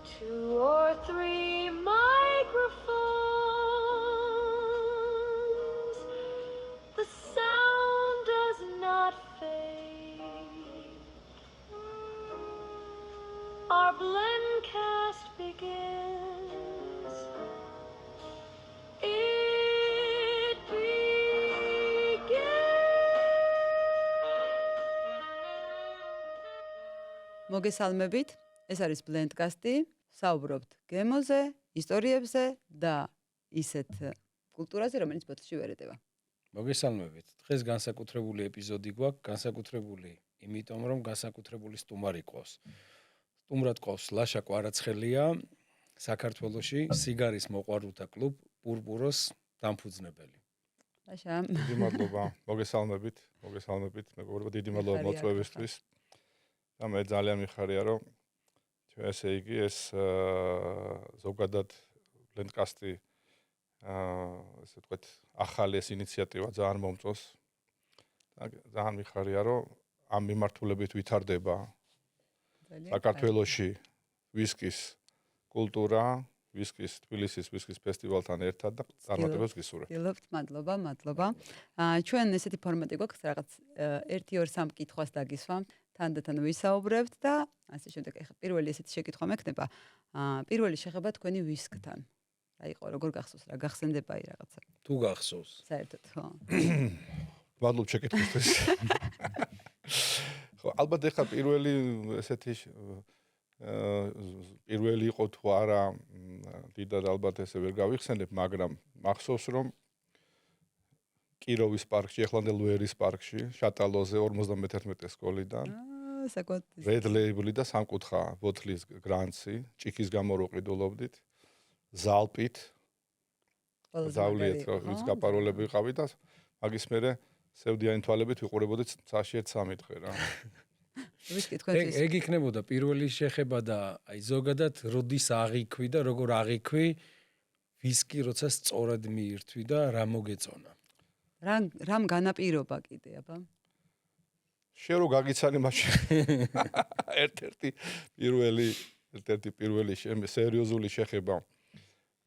2 or 3 microphones. The sound does not fade. Our blendcast begins. It begins. მოგესალმებით, ეს არის ბლენდკასტი, საუბრობთ გემოზე, ისტორიებზე და ისეთ კულტურაზე, რომელიც ბოთლში ვერ ეტევა. მოგესალმებით. დღეს განსაკუთრებული ეპიზოდი გვაქვს, განსაკუთრებული, იმიტომ რომ განსაკუთრებული სტუმარი ყავს. სტუმრად ყავს ლაშა კვარაცხელია, საქართველოში სიგარის მოყვარულთა კლუბ პურპუროს დამფუძნებელი. ლაშა, დიდი მადლობა, მოგესალმებით, მეგობრებო, დიდი მადლობა მოწვევისთვის. და მე ძალიან მიხარია, რომ ესე იგი ეს ზოგადად ბლენდკასტი ესე ვთქვათ, ახალი ეს ინიციატივა ძალიან მომწონს. და ძალიან მიხარია, რომ ამ მიმართულებით ვითარდება საქართველოში ვისკის კულტურა, თბილისის ვისკის ფესტივალთან ერთად და წარმატებას გისურვებთ. ვთქვით, მადლობა. ჩვენ ესეთი ფორმატი გვაქვს, რაღაც 1-2-3 კითხვას დაგისვამთ, თანდათან ვისაუბრებთ და ასე შემდეგ. ეხლა პირველი ესეთი შეკითხვა მექნება. პირველი შეხება თქვენი ვისკთან. რა იყო, როგორ გახსოვს, რა გახსენდება რაღაცა? თუ გახსოვს. საერთოდ, ხო. მადლობ შეკითხვისთვის. ხო, ალბათ ეხლა პირველი ესეთი პირველი იყო თუ არა, დიდად ალბათ ესე ვერ გავიხსენებ, მაგრამ მახსოვს რომ კიროვის პარკში, ახლანდელ ვერის პარკში, შატალოზე 51 სკოლიდან საკუთარ Red Label და სამკუთხა ბოთლის გრანცი, ჭიქის გამოროყიდულობდით, ზალპით. ზავლიეთ ის გაპაროლები ვიყავი და მაგის მერე სევდიანი თვალებით ვიყურებოდით ცაში 1-3 დღე რა. ეგ იქნებოდა პირველი შეხება და აი ზოგადად როდის აღიქვი და როგორ აღიქვი ვისკი როცა სწორად მიირთვი და რა მოგეწონა. რამ განაპირობა კიდე, აბა? შენ რო გაგიცანი მაშინ ერთ-ერთი პირველი სერიოზული შეხება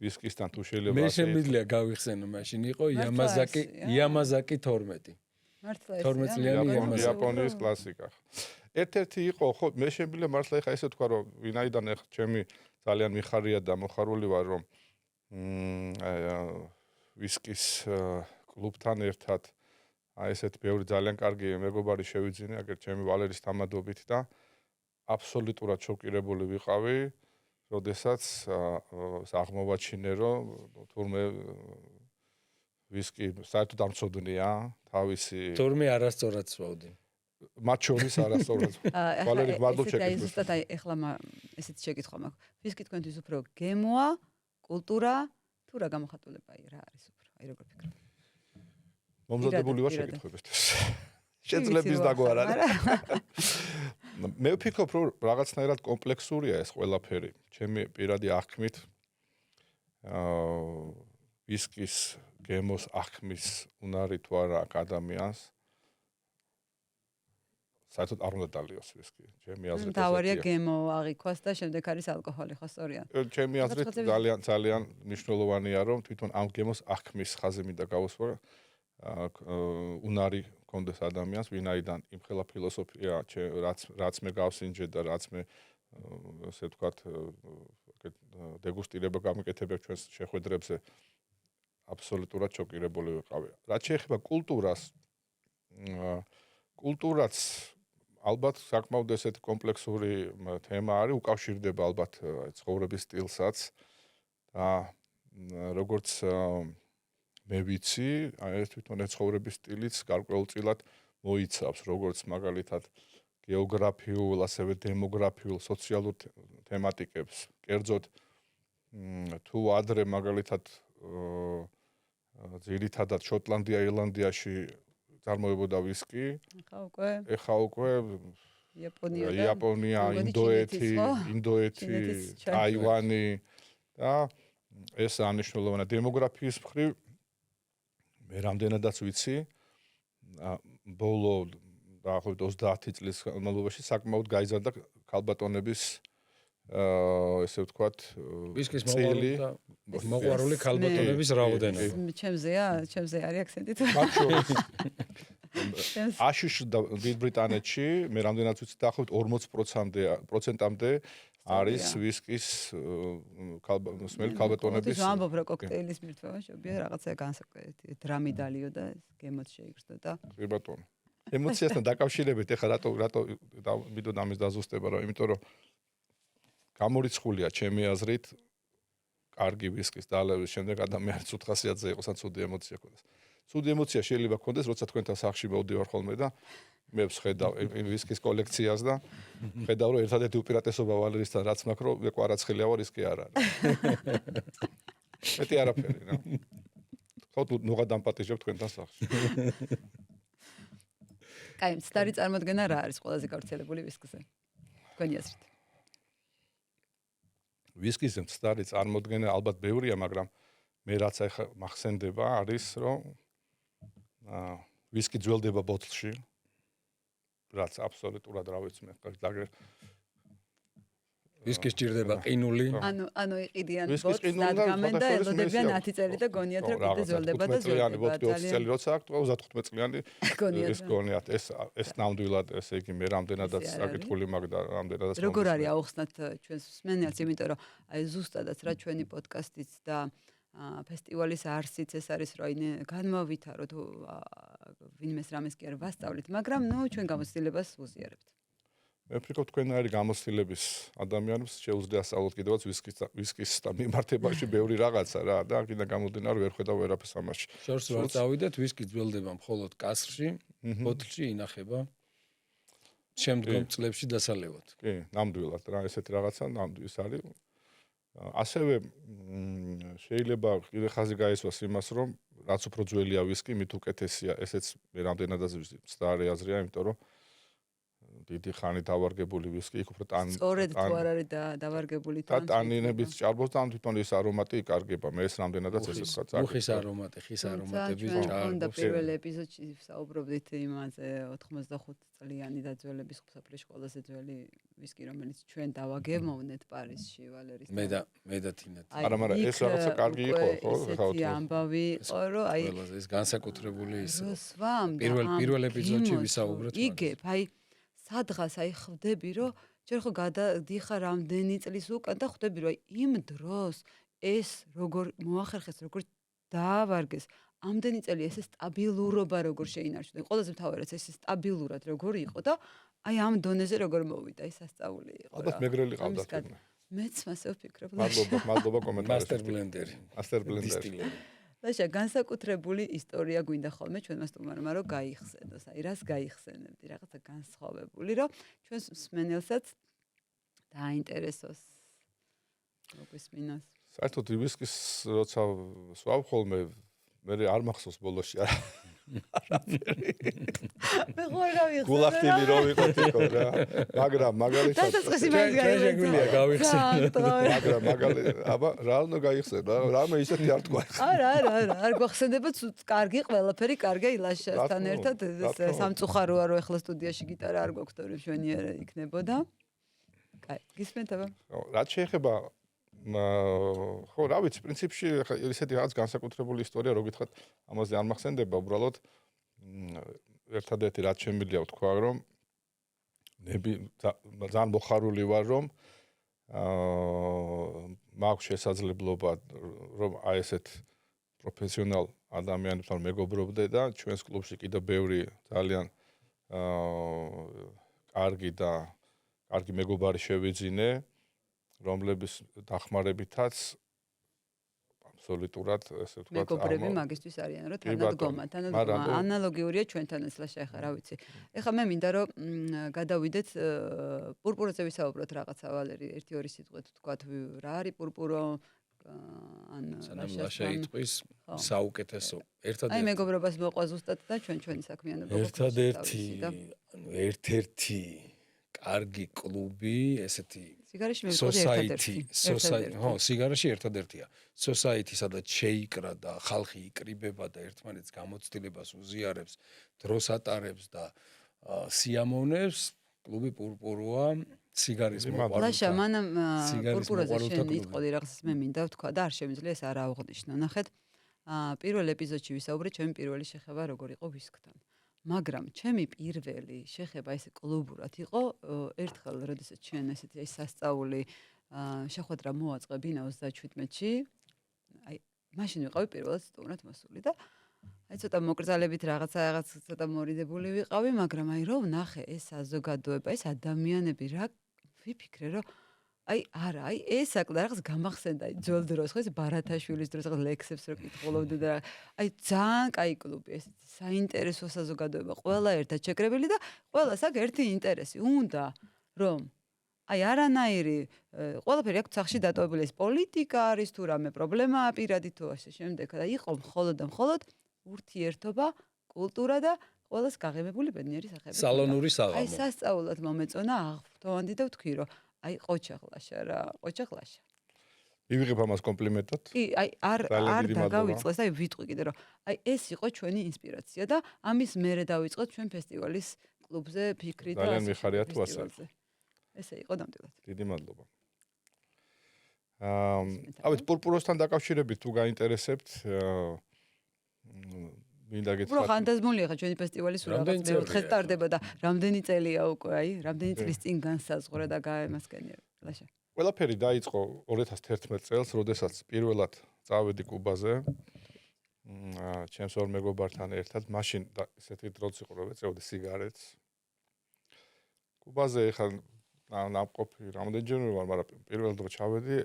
ვისკისთან თუ შეიძლება მე შემიძლია გავიხსენო მაშინ იყო იამაზაკი 12. მართლა 12 წლიანი იაპონიის კლასიკა. ერთ-ერთი იყო, ხო, მე შემიძლია მართლა ეხა ესე თქვა, რომ ვინაიდან ეხა ჩემი ძალიან მიხარია და მოხარული ვარ, რომ ვისკის კლუბთან ერთად აი ესეთ ბევრი ძალიან კარგი მეგობარი შევიძინე, აგერ ჩემი ვალერის თამადობით და აბსოლუტურად შოკირებული ვიყავი, როდესაც აღმოვაჩინე, რომ თურმე ვისკი საერთოდ არ მწოდნია თავისი თურმე არასწორად სწავდი. მათ შორის არასწორად. ვალერი მადლობ შეკითხვის. ზუსტად აი ეხლა ესეთი შეკითხვა მაქვს. ვისკი თქვენთვის უფრო გემოა, კულტურა თუ რა გამოხატულება რა არის უფრო? აი როგორ ფიქრობთ? მომზადებული ვარ შეკითხვებისთვის. შეძლების დაგვარ არის. მე ვფიქრობ, რომ რაღაცნაირად კომპლექსურია ეს ყველაფერი. ჩემი პირადი აღქმით ვისკის გემოს აღქმის უნარი თუ არა ადამიანს საერთოდ არ უნდა დალიოს ვისკი. ჩემი აზრით დავარია გემო აღიქვას და შემდეგ არის ალკოჰოლი, ხო სწორია? ჩემი აზრით ძალიან მნიშვნელოვანია, რომ თვითონ ამ გემოს აღქმის ხაზი მინდა გავუსვა. უნარი კონდეს ადამიანს, ვინაიდან იმ ხელა ფილოსოფია, რაც მე გავსინჯე და რაც მე ასე ვთქვათ, დეგუსტირება გამიკეთებ ჩვენს შეხვედრებზე, აბსოლუტურად შოკირებული ვიყავი. რაც შეეხება კულტურაც ალბათ საკმაოდ ესეთი კომპლექსური თემა არის, უკავშირდება ალბათ ცხოვრების სტილსაც და როგორც მე ვიცი, ეს თვითონ ცხოვრების სტილიც გარკვეულწილად მოიცავს, როგორც მაგალითად გეოგრაფიულ, ასევე დემოგრაფიულ, სოციალურ თემატიკებს. კერძოდ თუ ადრე მაგალითად ძირითადად შოტლანდია, ირლანდიაში წარმოებოდა ვისკი, ეხა უკვე იაპონია, ინდოეთი, ტაივანი და ეს ანიშნულოვანია დემოგრაფიის მხრივ. მე რამდენადაც ვიცი, ბოლო დაახლოებით 30 წლის განმავლობაში საკმაოდ გაიზარდა ქალბატონების ესე ვთქვათ, ვისკის წილი, მოყვარული ქალბატონების რაოდენობა. ჩემზეა არის აქცენტი თუ მათ შორის აშშ და დიდ ბრიტანეთში მე რამდენად ვიცი დაახლოებით 40%-მდე არის ვისკის სმელი ქალბატონების. ვამბობ რა კოქტეილის მირთვა შობია რაღაცა განსაკუთრებით დრამი დალიო და გემოთ შეიგრძნო და კი ბატონო. ემოციასთან დაკავშირებით ეხლა რატო მიდოდ ამის დაზუსტება რა, იმიტომ რომ გამორიცხულია ჩემი აზრით კარგი ვისკის დალევის შემდეგ ადამიანის ცუდ ხასიათზე იყოს ან ცუდი ემოცია ქონდეს. ცუდი ემოცია შეიძლება ქონდეს, როცა თქვენთან სახლში მოვდივარ ხოლმე და მე ვხედავ ვისკის კოლექციას და ხედავ რომ ერთადერთი უპირატესობა ვალერისთან რაც მაქვს რომ მე კვარაცხელია ვარ ის კი არ არის. მეტი არაფერი რა. ხო თუ ნუღა დამპატიჟებ თქვენთან სახლში. კაი, მცდარი წარმოდგენა რა არის ყველაზე გავრცელებული ვისკზე? თქვენი აზრით. ვისკის მცდარი წარმოდგენა ალბათ ბევრია, მაგრამ მე რაც ახლა მახსენდება არის რომ ვისკი ძველდება ბოთლში, რაც აბსოლუტურად რა ვიცი მე ვისკი სჭირდება ყინული. ანუ იყიდიან ბოთლს დადგამენ და ელოდებიან 10 წელი და გონიათ რომ კიდე ძველდება და ძველდება. 20 წელი როცა აქვს 35 წლიანი ის გონიათ ეს ნამდვილად ესე იგი მე რამდენადაც საკითხული მაქვს და რამდენადაც როგორ არის აუხსნათ ჩვენს მსმენელს, იმიტომ რომ აი ზუსტადაც რა ჩვენი პოდკასტიც და ფესტივალის არსიც ეს არის რომ განმავითაროთ ვინმეს რამეს კი არ ვასწავლით, მაგრამ ნუ ჩვენ გამოცდილებას ვუზიარებთ. მე ვფიქრობ თქვენ არის გამოცდილების ადამიანებს შეუძლია სწავლოთ კიდევაც ვისკის და მიმართებაში ბევრი რაღაცა რა და კიდე გამომდინარე ვერ ხედავ ვერაფერს ამაში. შორს რა წავიდეთ, ვისკი ძველდება მხოლოდ კასრში, ბოთლში ინახება. შემდგომ წლებში დასალევად. კი, ნამდვილად რა ესეთი რაღაცა ნამდვილად არის. ასევე შეიძლება კიდე ხაზი გაისვას იმას რომ რაც უფრო ძველია ვისკი, მით უკეთესია, ესეც მე რამდენადაც მცდარი აზრია, იმიტომ რომ დიდი ხანი დავარგებული ვისკი, იქ უფრო ტანი. სწორედ თუ არ არის დავარგებული ტანი. ტანინების ჭარბობს და თვითონ ის არომატი ikარგება. მე ეს რამდენადაც ესე ვთქვა, წაკითხა. ხის არომატი, ხის არომატები ჭარბობს. და პირველ ეპიზოდში საუბრობდით იმაზე 85 წლიანი დაძველების მსოფლიოში ყველაზე ძველი ვისკი, რომელიც ჩვენ დავაგემოვნეთ პარიზში ვალერის. მე და თინათ. არა, მაგრამ ეს რაღაცა კარგი იყო, ხო? ესეთი ამბავი იყო, რომ აი ეს განსაკუთრებული ის როსვამ პირველ ეპიზოდში ვისაუბრეთ. იგებ, აი სადღაც აი ხვდები რომ ჯერ ხო გადადიხარ რამდენი წლის უკან და ხვდები რომ აი იმ დროს ეს როგორ მოახერხეს, როგორ დაავარგეს, ამდენი წელი ეს სტაბილურობა როგორ შეინარჩუნდა. ყველაზე მთავარიც ეს სტაბილურად როგორ იყო და აი ამ დონეზე როგორ მოვიდა ეს სასწაული იყო. ალბათ მეგრელი ყავდათ. მეც მასე ვფიქრობ. მადლობა კომენტარებში. მასტერ ბლენდერი. ლაშა განსაკუთრებული ისტორია გვინდა ხოლმე ჩვენმა სტუმარმა რომ გაიხსენოს. აი რას გაიხსენებდი, რაღაცა განსხვავებული, რომ ჩვენს მსმენელსაც დააინტერესოს. მოგვისმინოს. საერთოდ ვისკის როცა სვავ ხოლმე მე არ მახსოვს ბოლოში არა. მე ხო გავიხსენე. გულახტილი რო ვიყოთ იქო რა. მაგრამ მაგალითად დასაწყისი მაინც შეგვიძლია გავიხსენოთ. აბა რა უნდა გაიხსენო? რამე ისეთი არ თქვა. არა, არ გვახსენდება კარგი, ყველაფერი კარგია ილაშასთან ერთად სამწუხაროა რომ ეხლა სტუდიაში გიტარა არ გვაქვს თორემ შვენიერი იქნებოდა. კაი, გისმენთ აბა? რაც შეეხება ხო, რა ვიცი, პრინციპში ესეთი რაღაც განსაკუთრებული ისტორია, რო გითხრათ, ამაზე არ მახსენდება, უბრალოდ ერთადერთი რაც შემიძლია ვთქვა, რომ ძალიან მოხარული ვარ, რომ მაქვს შესაძლებლობა, რომ აი ესეთ პროფესიონალ ადამიანებთან მეგობრობდე და ჩვენს კლუბში კიდევ ბევრი ძალიან კარგი მეგობარი შევიძინე. რომლების დახმარებითაც აბსოლუტურად ესე ვთქვათ მეგობრები მაგისთვის არიან რომ თანადგომა ანალოგიურია ჩვენთან ეს ლაშა ახლა რა ვიცი ეხლა მე მინდა რომ გადავიდეთ პურპუროზე ვისაუბროთ რაღაცა ვალერი 1-2 სიტყვით ვთქვათ რა არის პურპურო ან ლაშა იტყვის საუკეთესო ერთადერთი აი მეგობრობას მოყვა ზუსტად და ჩვენი საქმიანობა ერთ-ერთი კარგი კლუბი ესეთი სიგარაში სიგარაში ერთადერთია. Society სადაც შეიკრა და ხალხი იკრიბება და ერთმანეთს გამოცდილებას უზიარებს, დროს ატარებს და სიამოვნებს, კლუბი პურპუროა, სიგარის ლაშა მანამ სიგარის პურპურაზე მოყვარულთა შენ კლუბი. იტყოდი რაღაცას მე მინდა ვთქვა და არ შემიძლია ეს არ აღვნიშნო. ნახეთ, პირველ ეპიზოდში ვისაუბრეთ ჩემი პირველი შეხება როგორ იყო ვისკთან. მაგრამ ჩემი პირველი შეხება ესე კლუბურად იყო ერთხელ, როდესაც ჩვენ ესეთი აი სასწაული შეხვედრა მოაწყე ბინა 37-ში. აი მაშინ ვიყავი პირველად სტუმრად მოსული და აი ცოტა მოკრძალებით რაღაც ცოტა მორიდებული ვიყავი, მაგრამ აი რომ ნახე ეს საზოგადოება, ეს ადამიანები რა ვიფიქრე რომ აი არა, აი ეს აკლდა რაღაც გამახსენდა აი ძველ დროს, ხო ეს ბარათაშვილის დროს რაღაც ლექსებს რო კითხულობდი და აი ძალიან კაი კლუბი ეს საინტერესო საზოგადოება, ყველა ერთად შეკრებილი და ყველას აქვს ერთი ინტერესი, უნდა რომ აი არანაირი ყველაფერი აქვს სახში დატოვებული, ეს პოლიტიკა არის თუ რამე პრობლემაა პირადი თუ ასე შემდეგ და იყო მხოლოდ და მხოლოდ ურთიერთობა, კულტურა და ყველას გაღებებული ბედნიერი სახეები. სალონური აი საღამო. სასწაულად მომეწონა აღფრთოვანდი და ვთქვი რომ აი ყოჩაღლაშა რა, ყოჩაღლაშა. მივიღებ ამას კომპლიმენტად. კი, აი არ ძალიან დიდი დაგავიწყდეს, აი ვიტყვი კიდე რომ აი ეს იყო ჩვენი ინსპირაცია და ამის მერე დავიწყოთ ჩვენ ფესტივალის კლუბზე ფიქრი და ძალიან მიხარია თუ ასე. ესე იყო ნამდვილად. დიდი მადლობა. ავით პურპუროსთან დაკავშირებით თუ გაინტერესებთ მინდა უფრო გითხრათ. ხანდაზმულია ხა ჩვენი ფესტივალი სულ რამდენი რაღაც მეოთხე წელია სტარტდება და რამდენი წელია უკვე აი რამდენი წლის წინ განსაზღვრა და გაემასკენია ლაშა. ყველაფერი დაიწყო 2011 წელს, როდესაც პირველად წავედი კუბაზე. ჩემს ორ მეგობართან ერთად, მაშინ ესეთი დროც იყო, რომ ეწეოდი სიგარეტს. კუბაზე ეხლა ნამყოფი რამდენჯერმე ვარ, მაგრამ პირველ დრო ჩავედი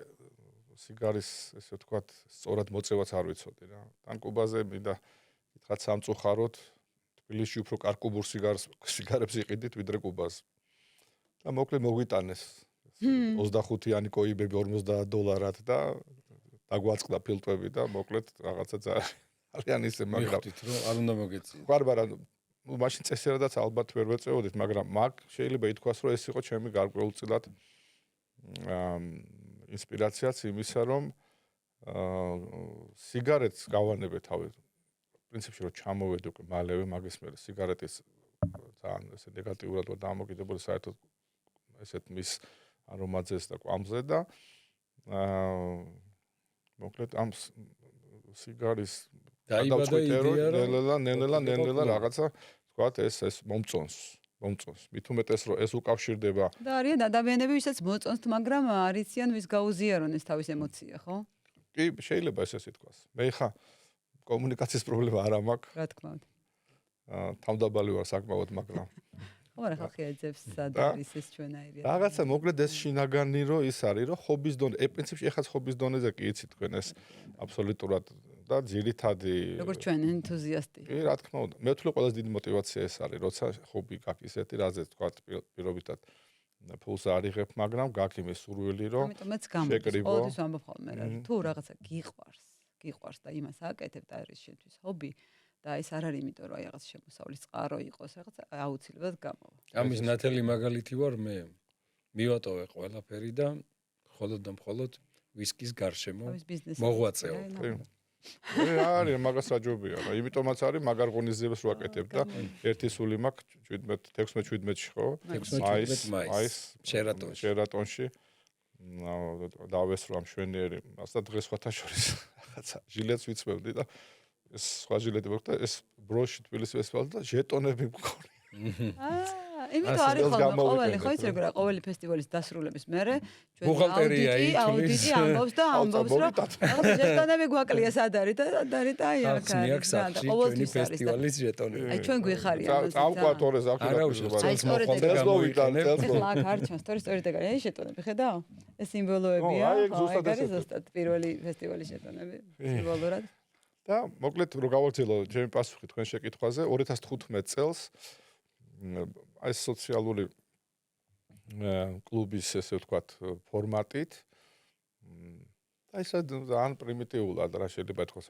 სიგარის, ესე ვთქვათ, სწორად მოწევაც არ ვიცოდი რა. თან კუბაზე მინდა გითხრათ სამწუხაროდ, თბილისში უფრო კარკუბურ სიგარებს იყიდით ვიდრე კუბაზე. და მოკლედ მოგვიტანეს 25-იანი კოიბები $50 და დაგვაწყდა ფილტვები და მოკლედ რაღაცა ძალიან ისე მაგრამ მიხდით რომ არ უნდა მოგეწიეთ. ვარბარა მაშინ წესერადაც ალბათ ვერ ვეწეოდით, მაგრამ მაგ შეიძლება ითქვას, რომ ეს იყო ჩემი გარკვეულწილად ინსპირაციაც იმისა, რომ სიგარეტს გავანებე თავი. პრინციპში რომ ჩამოვედი უკვე მალევე მაგის მერე სიგარეტის ძალიან ესე ნეგატიურად ვარ დამოკიდებული საერთოდ ესეთ მის არომაძეს და კვამზე და მოკლედ ამ სიგარის დაიბადა იდეა რომ ნელ-ნელა რაღაცა თქვათ ეს მომწონს. მით უმეტეს რომ ეს უკავშირდება და არიან ადამიანები, ვისაც მოწონს, მაგრამ არიციან ვის გაუზიარონ ეს თავის ემოცია, ხო? კი, შეიძლება ესე ითქვას. მე ხა კომუნიკაციის პრობლემა არ მაქვს. რა თქმა უნდა. თავდაბალი ვარ საკმაოდ, მაგრამ ხო, ხალხი ეძებს სად არის ეს ჩვენაირი. რაღაცა მოკლედ ეს შინაგანი რომ ის არის, რომ ხობის დონე, პრინციპში ეხაც ხობის დონეზე კი იცით თქვენ ეს აბსოლუტურად და ძირითადი როგორც ჩვენ ენთუზიასტი. კი, რა თქმა უნდა. მე ვთვლი ყველაზე დიდი мотиваცია ეს არის, როცა ხობი გაქვს ისეთი, რაზეც თქვა პირობითად ფულს არ იღებ, მაგრამ გაქვს იმის სურვილი, რომ ამიტომაც გამოდის ყოველთვის ვამბობ ხოლმე რა, თუ რაღაცა გიყვარს და იმას აკეთებ და არის შენთვის ჰობი და ეს არ არის იმიტომ რომ აი რაღაც შემოსავლის წყარო იყოს, რაღაც აუცილებლად გამოვა. ამის ნათელი მაგალითი ვარ მე. მივატოვე ყველაფერი და მხოლოდ და მხოლოდ ვისკის გარშემო მოღვაწეო. არის მაგას რაჯობია რა. იმიტომაც არის მაგარ ღონისძიებას რო აკეთებ და ერთი სული მაქვს 16-17-ში ხო? 16 მაისს შერატონში. დავესრო ამ შვენიერი, ასა დღეს სხვათა შორის რაღაცა ჟილეტს ვიცმევდი და ეს სხვა ჟილეტი მოხდა და ეს ბროში თბილისის ფესტივალზე და ჟეტონები მქონი. იმიტომ არის ხოლმე ყოველი ხო იცი როგორ ყოველი ფესტივალის დასრულების მერე ბუღალტერია აუდიტი ამბობს და ამბობს რომ რაღაცა ჟეტონები გვაკლია სად არის და აი აქ არის და ყოველთვის ფესტივალის ჟეტონები. აი ჩვენ გვიხარია ამას. წავყვატორეს აქ არა უშავს აი სწორედ ეს ახლა აქ არ ჩანს სწორედ ეგ არის ჟეტონები ხედავ? ეს სიმბოლოებია. ეგ არის ზუსტად პირველი ფესტივალის ჟეტონები სიმბოლურად. და მოკლედ რო გავაგრძელო ჩემი პასუხი თქვენ შეკითხვაზე 2015 წელს აი სოციალური კლუბის ესე ვთქვათ ფორმატით და ისე ძალიან პრიმიტიულად რა შეიძლება ითქვას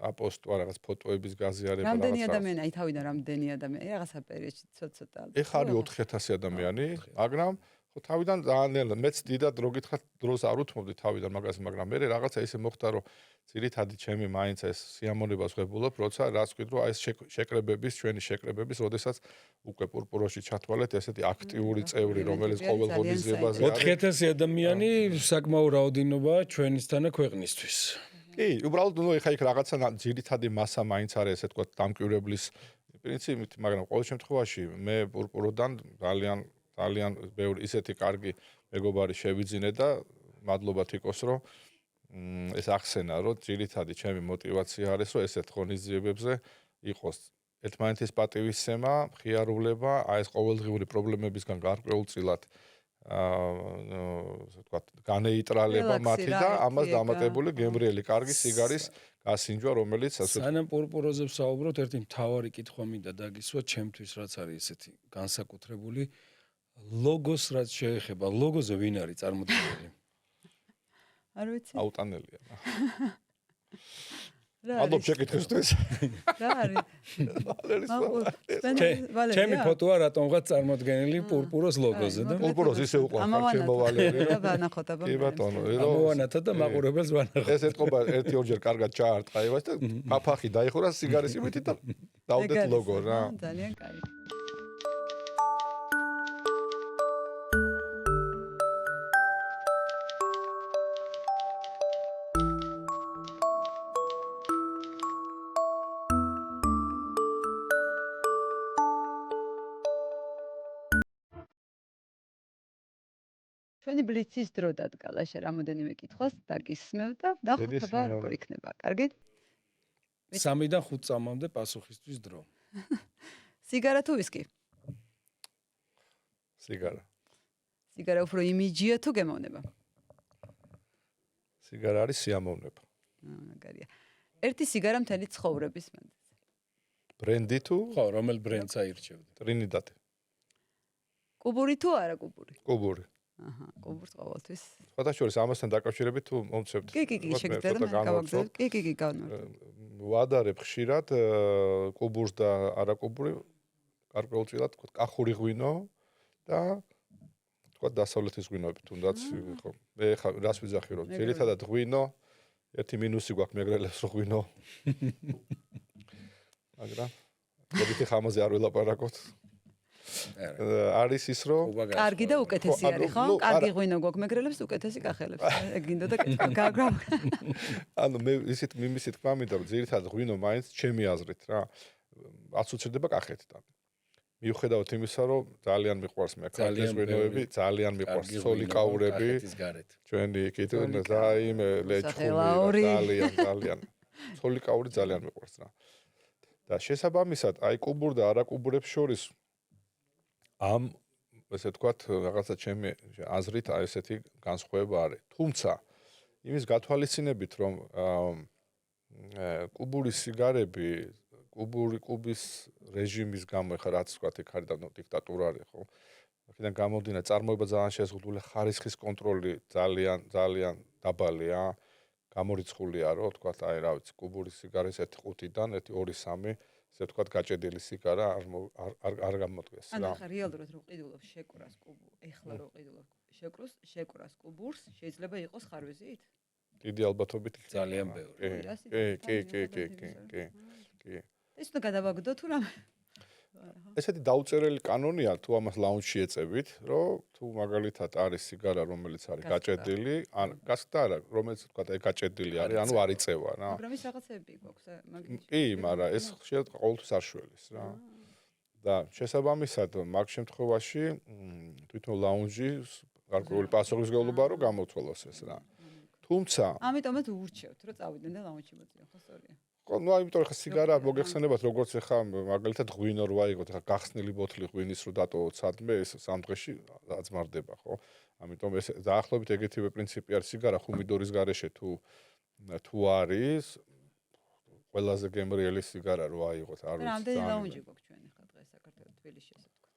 აპოსტვა რაღაც ფოტოების გაზიარება რაღაცა. რამდენი ადამიანი აი თავიდან რამდენი ადამიანი რაღაცა პერიოდში ცოტა. ეხა არის 4000 ადამიანი, მაგრამ ხო თავიდან ძალიან მეც დიდად რო გითხრათ დროს არ უთმობდი თავიდან მაგას, მაგრამ მე რაღაცა ისე მოხდა, რომ ძირითადი ჩემი მაინც ეს სიამოვნებას ვღებულობ, როცა რაც ვქით, რომ აი ეს ჩვენი შეკრებების, როდესაც უკვე პურპუროში ჩათვალეთ ესეთი აქტიური წევრი, რომელიც ყოველ ღონისძიებაზე არის. 4000 ადამიანი საკმაო რაოდენობაა ჩვენისთანა ქვეყნისთვის. კი, უბრალოდ ეხა იქ რაღაცა ძირითადი მასა მაინც არის, ესე თქვა, დამკვირვებლის პრინციპით, მაგრამ ყოველ შემთხვევაში მე პურპუროდან ძალიან ბევრი ისეთი კარგი მეგობარი შევიძინე და მადლობა თიკოს, რომ ეს ახსენა, რომ ძირითადი ჩემი мотиваცია არის, რომ ესეთ ღონისძიებებზე იყოს ერთმანეთის პატივისცემა, მხიარულება, აი ეს ყოველდღიური პრობლემებისგან გარკვეულწილად თქვა განეიტრალება მათი და ამას დამატებული გემრიელი კარგი სიგარის გასინჯვა, რომელიც ასე სანამ პურპუროზე ვსაუბრობთ, ერთი მთავარი კითხვა მინდა დაგისვა ჩემთვის, რაც არის ესეთი განსაკუთრებული ლოგოს რაც შეეხება, ლოგოზე ვინ არის წარმოდგენილი? არ ვიცი. აუტანელია. რა მადლობ შეკითხვისთვის. რა არის? ჩემი ფოტოა რატომღაც წარმოდგენილი პურპუროს ლოგოზე და პურპუროს ისე უყვარხარ ჩემო ვალერი. და ვანახოთ აბა. კი ბატონო, ამოვანათა და მაყურებელს ვანახოთ. ეს ეთყობა ერთი ორჯერ კარგად ჩაარტყა ევას და აფახი დაიხურა სიგარის იმით და დავდეთ ლოგო რა. ძალიან კაი. ჩვენი ბლიცის დრო დადგა, ლაშა რამოდენიმე კითხვას დაგისმევ და ნახოთ აბა როგორ იქნება. კარგი? 3-დან 5 წამამდე პასუხისთვის დრო. სიგარა თუ ვისკი? სიგარა. სიგარა უფრო იმიჯია თუ გემოვნება? სიგარა არის სიამოვნება. მაგარია. ერთი სიგარა მთელი ცხოვრების მანძილზე. ბრენდი თუ? ხო, რომელ ბრენდს აირჩევდი? ტრინიდადი. კუბური თუ არა კუბური? კუბური. აჰა, კუბურს ყოველთვის. სხვადასხვა ამასთან დაკავშირებით თუ მომწევთ. კი, შეგიძლიათ და გავაგზავნოთ. კი, გავაგზავნოთ. ვადარებ ხშირად კუბურს და არაკუბური გარკვეულწილად თქვა კახური ღვინო და თქვა დასავლეთის ღვინოები თუნდაც ხო. მე ხა რას ვიძახი რომ ძირითადად ღვინო ერთი მინუსი გვაქვს მეგრელებს რო ღვინო. მაგრამ მოდით ხა ამაზე არ ველაპარაკოთ. არის ის რომ კარგი და უკეთესი არის ხო? კარგი ღვინო გვაქვს მეგრელებს უკეთესი კახელებს. ეგ გინდოდა კითხვა. ანუ მე ისეთ მიმისით თქვა მინდა რომ ძირითადად ღვინო მაინც ჩემი აზრით რა ასოცირდება კახეთთან. მიუხედავად იმისა რომ ძალიან მიყვარს მე კახეთის ღვინოები, ძალიან მიყვარს სოლიკაურები. ჩვენი კითხვა და იმ ლეჩხუმი ძალიან სოლიკაური ძალიან მიყვარს რა. და შესაბამისად აი კუბურ და არაკუბურებს შორის ამ ესე ვთქვათ რაღაცა ჩემი აზრით აი ესეთი განსხვავება არის. თუმცა იმის გათვალისწინებით რომ კუბურის სიგარები კუბის რეჟიმის გამო ხა რაც ვთქვათ იქ არის და დიქტატურა არის ხო. აქედან გამომდინარე წარმოება ძალიან შეზღუდული ხარისხის კონტროლი ძალიან დაბალია. გამორიცხულია რომ ვთქვათ აი რა ვიცი კუბურის სიგარის 1.5-დან 1-2-3 ესე ვთქვათ გაჭედილი სიგარა არ გამოდგეს რა. ანუ ხა რეალურად რო ყიდულობ შეკრას კუბურს, ეხლა რო ყიდულობ შეკრას კუბურს, შეიძლება იყოს ხარვეზით? დიდი ალბათობით ძალიან ბევრი. კი. ეს უნდა გადავაგდო თუ რამე? ესეთი დაუწერელი კანონია თუ ამას ლაუნჯში ეწევით, რომ თუ მაგალითად არის სიგარა, რომელიც არის გაჭედილი, ან გასკდა არა, რომელიც თქვა აი გაჭედილი არის, ანუ არ იწევა რა. მაგრამ ის რაღაცები გვაქვს მაგის. კი, მაგრამ ეს ხშირად ყოველთვის არ შველის რა. და შესაბამისად მაგ შემთხვევაში თვითონ ლაუნჯი გარკვეული პასუხისმგებლობა რო გამოთვალოს ეს რა. თუმცა ამიტომაც ურჩევთ, რომ წავიდნენ და ლაუნჯში მოძიონ, ხო სწორია. ხო, ну, იმიტომ ხა სიგარა მოგეხსენებათ, როგორც ხა მაგალითად ღვინო რო აიღოთ, ხა გახსნილი ბოთლი ღვინის რო დატოვოთ სადმე, ეს სამ დღეში აზმარდება, ხო? ამიტომ ეს დაახლოებით ეგეთივე პრინციპი არის სიგარა ხუმიდორის გარეშე თუ არის ყველაზე გემრიელი სიგარა რო აიღოთ, არ ვიცი. რამდენი ლაუნჯი გვაქვს ჩვენ ხა დღეს საქართველოს თბილისში ასე ვთქვა.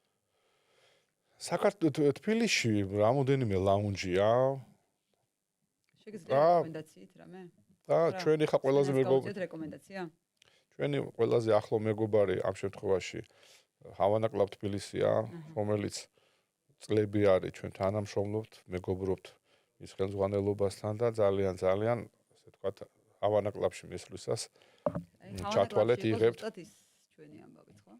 საქართველოს თბილისში რამოდენიმე ლაუნჯია. შეგიძლიათ რეკომენდაციით რამე? და ჩვენი ხა ყველაზე მეგობარი რეკომენდაცია? ჩვენი ყველაზე ახლო მეგობარი ამ შემთხვევაში ჰავანა კლუბ თბილისია, რომელიც წლები არის ჩვენ თანამშრომლობთ, მეგობრობთ მის ხელმძღვანელობასთან და ძალიან ასე ვთქვათ, ავანაკლაფში მისვლისას ჩათვალეთ იღებთ ჩვენი ამბავით, ხო?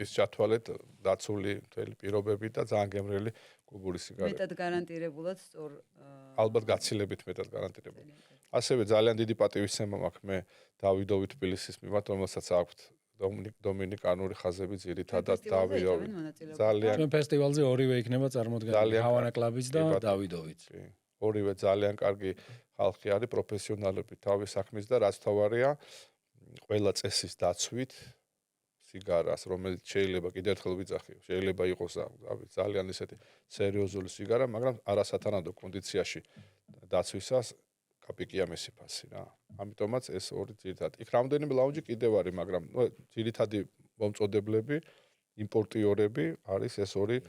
ის ჩათვალეთ დაცული მთელი პირობები და ძალიან გემრიელი კუბური სიგარეტი. მეტად გარანტირებულად სწორ ალბათ გაცილებით მეტად გარანტირებული. ასევე ძალიან დიდი პატივისცემა მაქვს მე დავიდოვი თბილისის მიმართ, რომელსაც აქვთ დომინიკანური ხაზები ძირითადად დავიდოვი. ძალიან ჩვენ ფესტივალზე ორივე იქნება წარმოდგენილი, ჰავანა კლუბიც და დავიდოვიც. ორივე ძალიან კარგი ხალხი არის, პროფესიონალები თავის საქმის და რაც თავარია, ყველა წესის დაცვით სიგარას, რომელიც შეიძლება კიდევ ერთხელ ვიძახიო, შეიძლება იყოს ძალიან ისეთი სერიოზული სიგარა, მაგრამ არასათანადო კონდიციაში დაცვისას კაპიკია მესიფასი რა. ამიტომაც ეს ორი ძირითადად. იქ რამდენიმე ლაუნჯი კიდევ არის, მაგრამ ძირითადი მომწოდებლები, იმპორტიორები არის ეს ორი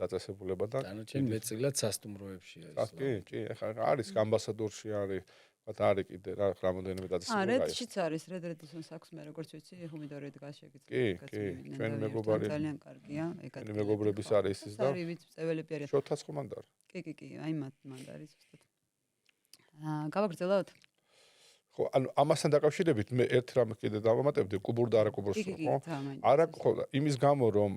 დაწესებულება და დანარჩენი მეტწილად სასტუმროებში არის. კი, ეხლა არის ამბასადორში არის, არის კიდე რა რამდენიმე დაწესებულება. რედშიც არის, რედისონს აქვს მე როგორც ვიცი, ჰუმიდორი დგას შეგიძლიათ. კი, ჩვენი მეგობარი ძალიან კარგია, ეგეთი მეგობრების არის ის და არის წეველები არის. შოთას ხომ მანდარ. კი, აი მანდ არის ზუსტად. გავაგრძელოთ? ხო, ანუ ამასთან დაკავშირებით მე ერთ რამ კიდე დავამატებდი, კუბურ და არაკუბურს, ხო? იმის გამო რომ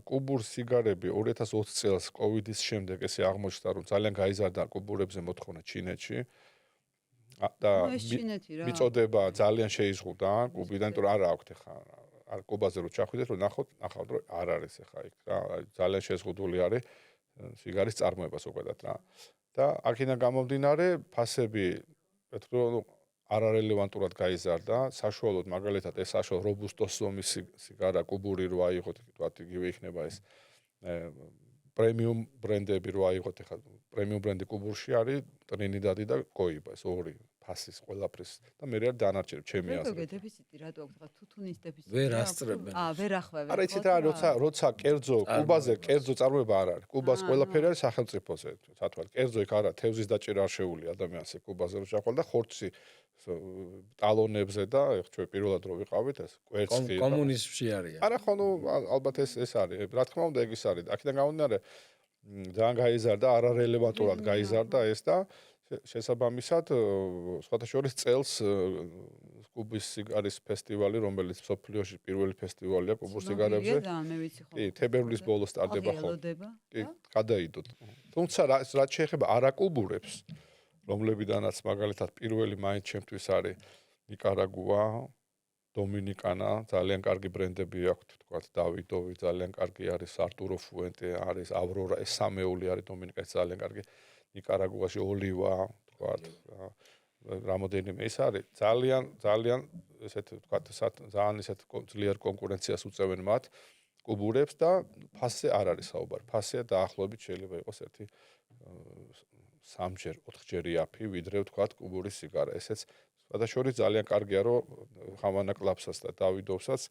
კუბურ სიგარები 2020 წელს კოვიდის შემდეგ ესე აღმოჩნდა რომ ძალიან გაიზარდა კუბურებზე მოთხოვნა ჩინეთში. და მიწოდება ძალიან შეიზღუდა კუბიდან, იმიტომ რომ არ აქვს ახლა არ კუბაზე რო ჩახვიდეთ რომ ნახავთ რომ არ არის ახლა იქ რა, ძალიან შეზღუდული არის სიგარის წარმოება ზოგადად რა. და აქედან გამომდინარე ფასები მეთქო არარელევანტურად გაიზარდა, საშუალოდ მაგალითად ეს საშუალო რობუსტოს ზომის სიგარა კუბური რო აიღოთ, თქვათ იგივე იქნება ეს პრემიუმ ბრენდები რო აიღოთ, ახლა პრემიუმ ბრენდი კუბურში არის ტრინიდადი და კოიბა, ეს ორი ფასის ყველაფრის და მე რა დანარჩენებ ჩემი აზრით. როგორ დეფიციტი რატო აქვს ხა თუთუნის დეფიციტი? ვერ ასწრებენ. ვერ ახვევენ. არა იცით რა, როცა კერძო კუბაზე კერძო წარმოება არ არის. კუბას ყველაფერი არის სახელმწიფოზე, სათვალ კერძო იქ არა, თევზის დაჭერა არ შეუძლია ადამიანს კუბაზე რო ჩახვალ და ხორცი ტალონებზე და ეხ ჩვენ პირველად რო ვიყავით ეს კვერცხი კომუნიზმში არის. არა ხო ნუ ალბათ ეს არის. რა თქმა უნდა ეგ ის არის. აქედან გამომდინარე ძალიან გაიზარდა, არარელევანტურად გაიზარდა ეს და შესაბამისად სხვათა შორის წელს კუბის სიგარის ფესტივალი, რომელიც მსოფლიოში პირველი ფესტივალია კუბურ სიგარებზე. კი, თებერვლის ბოლოს სტარდება ხოლმე. კი, გადაიდოთ. თუმცა რაც შეეხება არაკუბურებს, რომლებიდანაც მაგალითად პირველი მაინც ჩემთვის არის ნიკარაგუა, დომინიკანა, ძალიან კარგი ბრენდები აქვთ, თქვათ დავიდოვი, ძალიან კარგი არის არტურო ფუენტე, არის ავრორა, ეს სამეული არის დომინიკაში ძალიან კარგი. ნიკარაგუაში ოლივა, თქვათ, რამოდენიმე ის არის, ძალიან ესეთ თქვათ, ძალიან ესეთ ძლიერ კონკურენციას უწევენ მათ კუბურებს და ფასზე არ არის საუბარი. ფასია დაახლოებით შეიძლება იყოს ერთი 3-ჯერ, 4-ჯერ იაფი, ვიდრე თქვათ კუბურის სიგარა. ესეც სხვადასხვა ძალიან კარგია, რომ ჰავანა კლუბსაც და დავიდოვსაც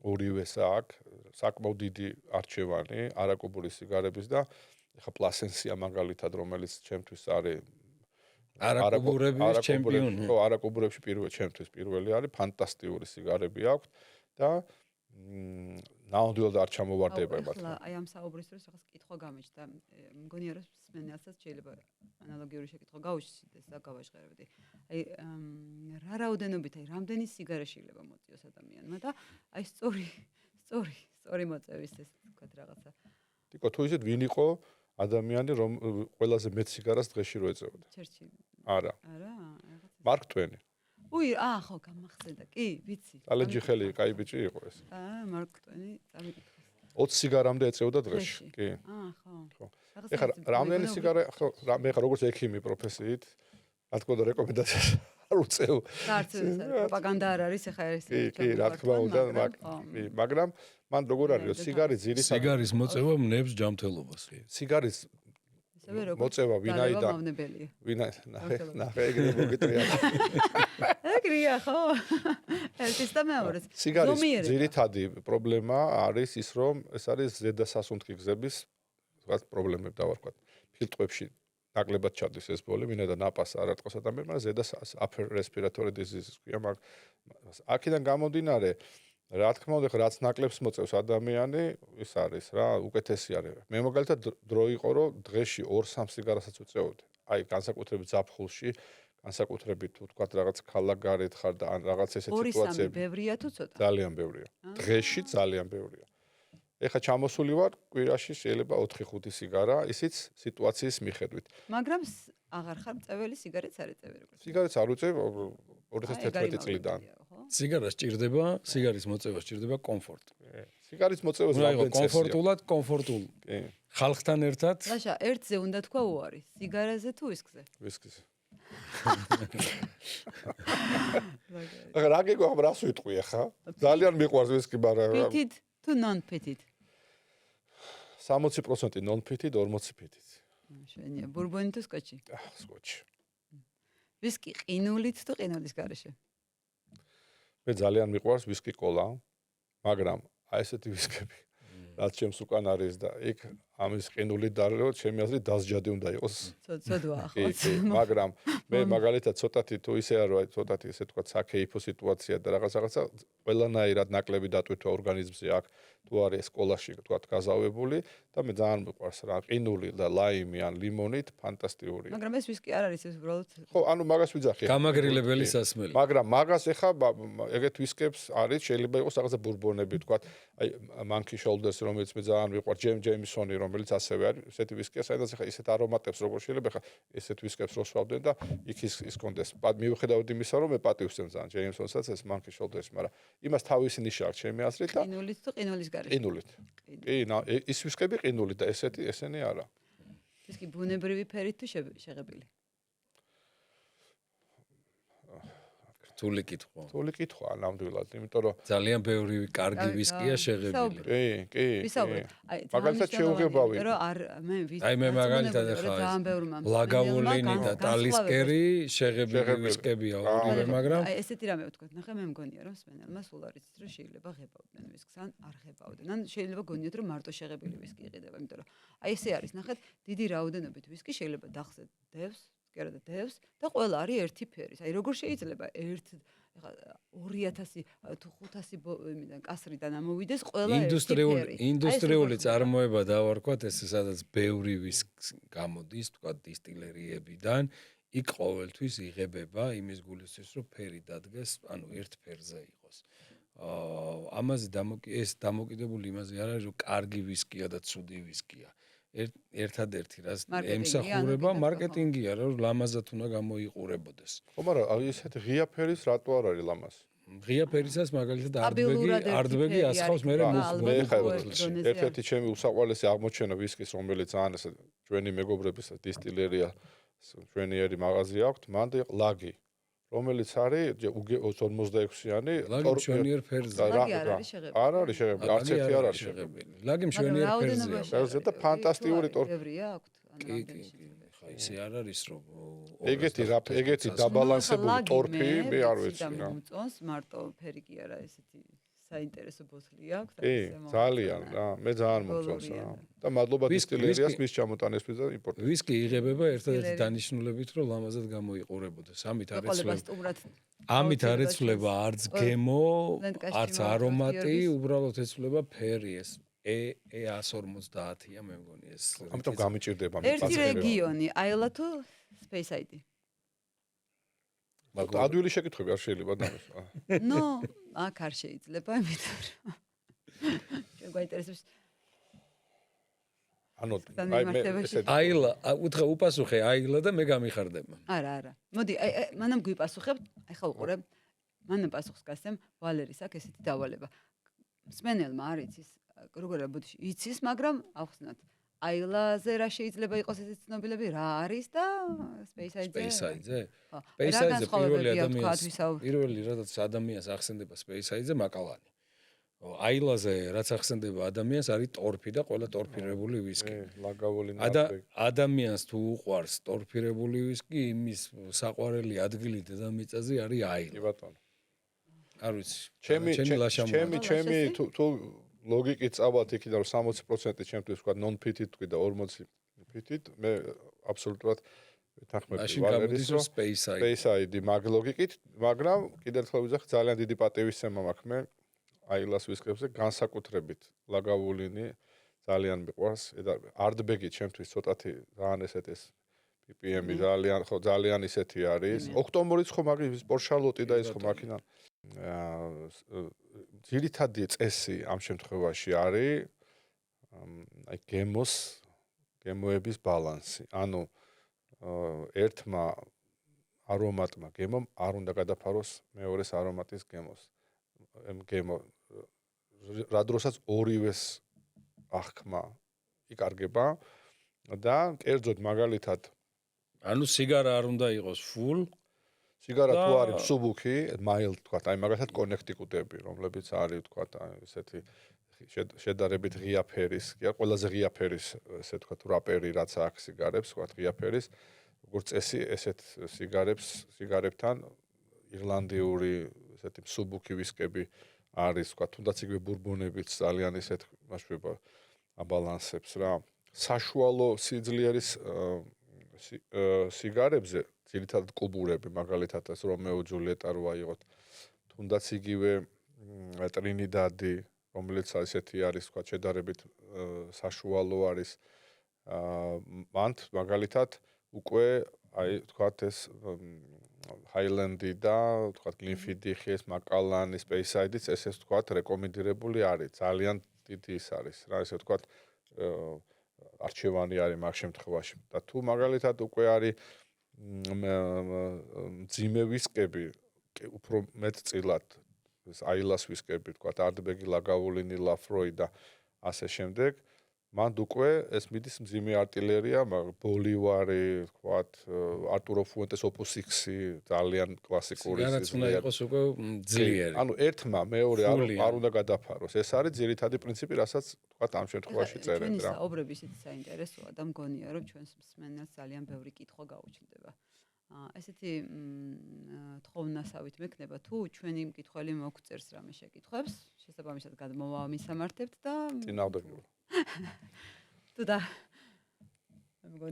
ორივეს აქვს საკმაოდ დიდი არჩევანი არაკუბურის სიგარების და ეხა პლასენსია მაგალითად, რომელიც ჩემთვის არის არაკუბურების ჩემპიონი. ხო, არაკუბურებში ჩემთვის პირველი არის, ფანტასტიკური სიგარები აქვს და ნამდვილად არ ჩამოვარდება მათ. აი ამ საუბრის დროს რაღაც კითხვა გამეჩნდა. მგონია რომ სმენელსაც შეიძლება ანალოგიური შეკითხვა გაუშვიდეს და გავაჟღერებდი. აი რა რაოდენობით, აი რამდენი სიგარა შეიძლება მოწიოს ადამიანმა და აი სწორი მოწევის ეს თქვათ რაღაცა. თქო თუ ისეთ ვინ იყო ადამიანი რომ ყველაზე მეტ სიგარას დღეში რო ეწეოდა? ჩერჩილი. არა. არა? მარკ ტვენი. ხო, გამახსენდა. კი, ვიცი. ალენჯი ხელი, კაი ბიჭი იყო ეს. მარკ ტვენი, წამიკითხეს. 20 სიგარამდე ეწეოდა დღეში. კი. ხო. ეხლა რამდენი სიგარა, ხო, მე ხარ როგორც ექიმი პროფესიით, რა თქმა უნდა რეკომენდაციას არ უწევ. პროპაგანდა არ არის ეხლა ეს. კი, რა თქმა უნდა, მაგრამ მან როგორ არის სიგარი ძირითადად სიგარის მოწევა მნებს ჯანმრთელობას. სიგარის მოწევა ვინაიდან ნახე ეგრე მოგეტრია. ეგრეა ხო? ერთის და მეორეს. სიგარის ძირითადი პრობლემა არის ის რომ ეს არის ზედასასუნთქი გზების რაღაც პრობლემები დავარქვათ. ფილტვებში ნაკლებად ჩადის ეს ბოლი, მინდა ნაპას არ ატყოს ადამიანმა, ზედა upper respiratory disease ქვია, აქედან გამომდინარე რა თქმა უნდა, რაც ნაკლებს მოწევს ადამიანი, ის არის რა, უკეთესი არის. მე მაგალითად დრო იყო, რომ დღეში 2-3 სიგარასაც ვწევოდი. აი, განსაკუთრებით ზაფხულში, განსაკუთრებით თუ თქვა რაღაც ქალაქგარეთ ხარ და ან რაღაც ესეთ სიტუაციები. 2-3 ბევრია თუ ცოტა? ძალიან ბევრია. დღეში ძალიან ბევრია. ეხლა ჩამოსული ვარ, კვირაში შეიძლება 4-5 სიგარა, ისიც სიტუაციის მიხედვით. მაგრამ აღარ ხარ მწეველი, სიგარეტს არ ეწევი როგორც. სიგარეტს არ უწევ 2011 წლიდან. სიგარა სჭირდება, სიგარის მოწევა სჭირდება კომფორტი. სიგარის მოწევას რამდენი წესია? კომფორტულ. ხალხთან ერთად. ლაშა, ერთზე უნდა თქვა უარი, სიგარაზე თუ ვისკზე? ვისკზე. რა გეგვაღ რას ვიტყვი ახლა? ძალიან მიყვარს ვისკი, მაგრამ ფითით თუ non-ფითით? 60% non-ფითით, 40% ფითით. შვენია, ბურბონი თუ სკოჩი? სკოჩი. ვისკი ყინულით თუ ყინულის გარეშე? მე ძალიან მიყვარს ვისკი კოლა, მაგრამ აი ესეთი ვისკები, რაც ჩემს უკან არის და იქ ამის ყინული დარლო, ჩემი აზრით დასჯადი უნდა იყოს. ცოდვა ახლაც. მაგრამ მე მაგალითად ცოტათი თუ ისე არ ვარ, ცოტათი ესე თქვა საქეიფო სიტუაცია და რაღაცა ყველანაირად ნაკლები დატვირთვა ორგანიზმზე აქ თუ არის სკოლაში თქვა გაზავებული და მე ძალიან მიყვარს რა ყინული და ლაიმი ან ლიმონით ფანტასტიკურია. მაგრამ ეს ვისკი არ არის ეს უბრალოდ. ხო, ანუ მაგას ვიძახი. გამაგრილებელი სასმელი. მაგრამ მაგას ეხა ეგეთ ვისკებს არის შეიძლება იყოს რაღაცა ბურბონები თქვა აი Monkey Shoulders რომელიც მე ძალიან მიყვარს ჯეიმსონი რომელიც ასევე არის ესეთი ვისკია საერთოდ ეხა ისეთ არომატებს როგორ შეიძლება ეხა ესეთ ვისკებს რო სვავდნენ და იქ ის კონდეს მიუხედავად იმისა რომ მე პატივს ძალიან ჯეიმსონსაც ეს Monkey Shoulders მაგრამ იმას თავისი ნიშა აქვს ჩემი აზრით და ყინულით თუ ყინულის გარეშე? ყინულით. კი, ის ვისკები ყინულით და ესენი არა. ვისკი ბუნებრივი ფერით თუ შეღებილი? რთული კითხვა. რთული კითხვა ნამდვილად, იმიტომ რომ ძალიან ბევრი კარგი ვისკია შეღებილი. კი. ვისაუბრეთ. აი, მაგალითად შეუღებავი. რომ არ მე ვისკი. აი მე მაგალითად ახლა ლაგავულინი და ტალისკერი შეღებილი ვისკებია ორივე, მაგრამ აი ესეთი რამე ვთქვათ, ნახე მე მგონია რომ სპენელმა სულ არ იცის რომ შეიძლება ღებავდნენ ვისკს ან არ ღებავდნენ. ან შეიძლება გონიათ რომ მარტო შეღებილი ვისკი იყიდება, იმიტომ რომ აი ესე არის, ნახეთ, დიდი რაოდენობით ვისკი შეიძლება დახსეთ დევს კერა და დევს და ყველა არის ერთი ფერის. აი როგორ შეიძლება ეხლა 2000 თუ 500 იმიდან კასრიდან ამოვიდეს ყველა ინდუსტრიული წარმოება დავარქვათ ესე სადაც ბევრი ვისკს გამოდის თქვა დისტილერიებიდან იქ ყოველთვის იღებება იმის გულისთვის რომ ფერი დადგეს ანუ ერთ ფერზე იყოს. ამაზე ეს დამოკიდებული იმაზე არ არის რომ კარგი ვისკია და ცუდი ვისკია. ერთადერთი რაც ემსახურება მარკეტინგია რომ ლამაზად უნდა გამოიყურებოდეს. ხო, მაგრამ აი ესეთ ღია ფერის რატო არ არის ლამაზ? ღია ფერისას მაგალითად არდბეგი ასხავს მე ერთ-ერთი ჩემი უსაყვარლესი აღმოჩენა ვისკის რომელიც ძალიან ესე ჩვენი მეგობრების დისტილერია ჩვენიერი მაღაზია აქვს მან ლაგი რომელიც არის 56-იანი ტორპედო ფერზე. არ არის შეღებილი, არც ერთი არ არის შეღებილი. ლაგი მშვენიერ ფერზეა. ფერზე და ფანტასტიკური ტორპედოა აქვს. კი, ისე არ არის რომ ეგეთი დაბალანსებული ტორფი მე არ ვიცი რა. მოწონს მარტო ფერი კი არა ესეთი საინტერესო ბოთლი აქვს. კი, ძალიან რა, მე ძალიან მომწონს რა. და მადლობა დისტილერიას მის ჩამოტანისთვის და იმპორტებს. ვისკი იღებება ერთადერთი დანიშნულებით რომ ლამაზად გამოიყურებოდეს. ამით არ ეცვლება არც გემო, არც არომატი, უბრალოდ ეცვლება ფერი ეს E150-ია მე მგონი ეს. ამიტომ გამიჭირდება მე პასუხი. ერთი რეგიონი, აილა თუ Space ID? მაგრამ ადვილი შეკითხვები არ შეიძლება დამის. ნო, აქ არ შეიძლება, იმიტომ რომ ჩვენ გვაინტერესებს ანუ აი მე ესე აილა, უთხრა უპასუხე აილა და მე გამიხარდება. არა. მოდი, აი მანამ გვიპასუხებ, აი ხა უყურე. მანამ პასუხს გასცემ ვალერის აქ ესეთი დავალება. სპენელმა არ იცის, როგორ ბოდიში იცის, მაგრამ ავხსნათ. აილაზე რა შეიძლება იყოს ესეთი ცნობილები, რა არის და Space ID-ზე? Space ID-ზე პირველი რადაც ადამიანს ახსენდება Space ID-ზე მაკალანი. აილაზე რაც ახსენდება ადამიანს არის ტორფი და ყველა ტორფირებული ვისკი. ლაგავული ადამიანს თუ უყვარს ტორფირებული ვისკი, იმის საყვარელი ადგილი დედამიწაზე არის აილა. კი ბატონო. არ ვიცი. ჩემი თუ ლოგიკით წავალთ იქიდან 60% ჩემთვის ვთქვა non-fit-ით თქვი და 40%-ით მე აბსოლუტურად ვეთანხმები ვალერის რომ Space ID მაგ ლოგიკით, მაგრამ კიდევ ერთხელ ვიზახ ძალიან დიდი პატივისცემა მაქვს მე აილას ვისკებზე განსაკუთრებით ლაგავულინი ძალიან მიყვარს. არტბეგი ჩემთვის ცოტათი ძალიან ესეთ PPM-ი ძალიან ისეთი არის. ოქტომბერიც ხო მაგის სპორშალოტი და ის ხო მაქინა. ძირითადი წესი ამ შემთხვევაში არის აი გემოების ბალანსი. ანუ ერთმა არომატმა გემომ არ უნდა გადაფაროს მეორეს არომატის გემო. რა დროსაც ორივეს აღქმა იკარგება და კერძოდ მაგალითად ანუ სიგარა არ უნდა იყოს full სიგარა თუ არის მსუბუქი, mild თქვა, აი მაგალითად კონექტიკუტები, რომლებიც არის თქვა, ესეთი შედარებით ღია ფერის, კი ყველაზე ღია ფერის, ესე თქვა, რაპერი რაც აქვს სიგარებს, თქვა, ღია ფერის, როგორც წესი, ესეთ სიგარებთან ირლანდიური ესეთი მსუბუქი ვისკები არის, თქვა, თუნდაც იგივე ბურბონებიც ძალიან ისეთ მასშტაბ აბალანსებს რა. საშუალო სიძლიერის სიგარებზე ძირითადად კლუბურები, მაგალითად ეს რომეო ჯულიეტა რო აიღოთ, თუნდაც იგივე ტრინიდადი, რომელიც ასეთი არის, თქვა, შედარებით საშუალო არის, მან მაგალითად უკვე აი თქვა ეს ჰაილენდი და თქვა გლინფიდიხი, ეს მაკალანი, სპეისაიდიც ესე თქვა რეკომენდირებული არის, ძალიან დიდი ის არის რა, ესე თქვა არჩევანი არის მაგ შემთხვევაში და თუ მაგალითად უკვე არის მძიმე ვისკები უფრო მეტწილად ეს აილას ვისკები თქვა არტბეგი ლაგავულინი ლაფროი და ასე შემდეგ მან უკვე ეს მიდის მძიმე არტილერია ბოლივარი თქვა არტურო ფუენტეს ოპუს 6 ძალიან კლასიკური სიგარაც უნდა იყოს უკვე ძლიერი ანუ ერთმა მეორე არ უნდა გადაფაროს ეს არის ძირითადი პრინციპი რასაც თქვა ამ შემთხვევაში წერეთ რა ჩვენი საუბრები ისეთი საინტერესოა და მგონია რომ ჩვენს მსმენელს ძალიან ბევრი კითხვა გაუჩნდება ესეთი თხოვნასავით მექნება თუ ჩვენი მკითხველი მოგწერს რამე შეკითხვებს შესაბამისად გადმოვამისამართებთ და წინააღმდეგობა თუ და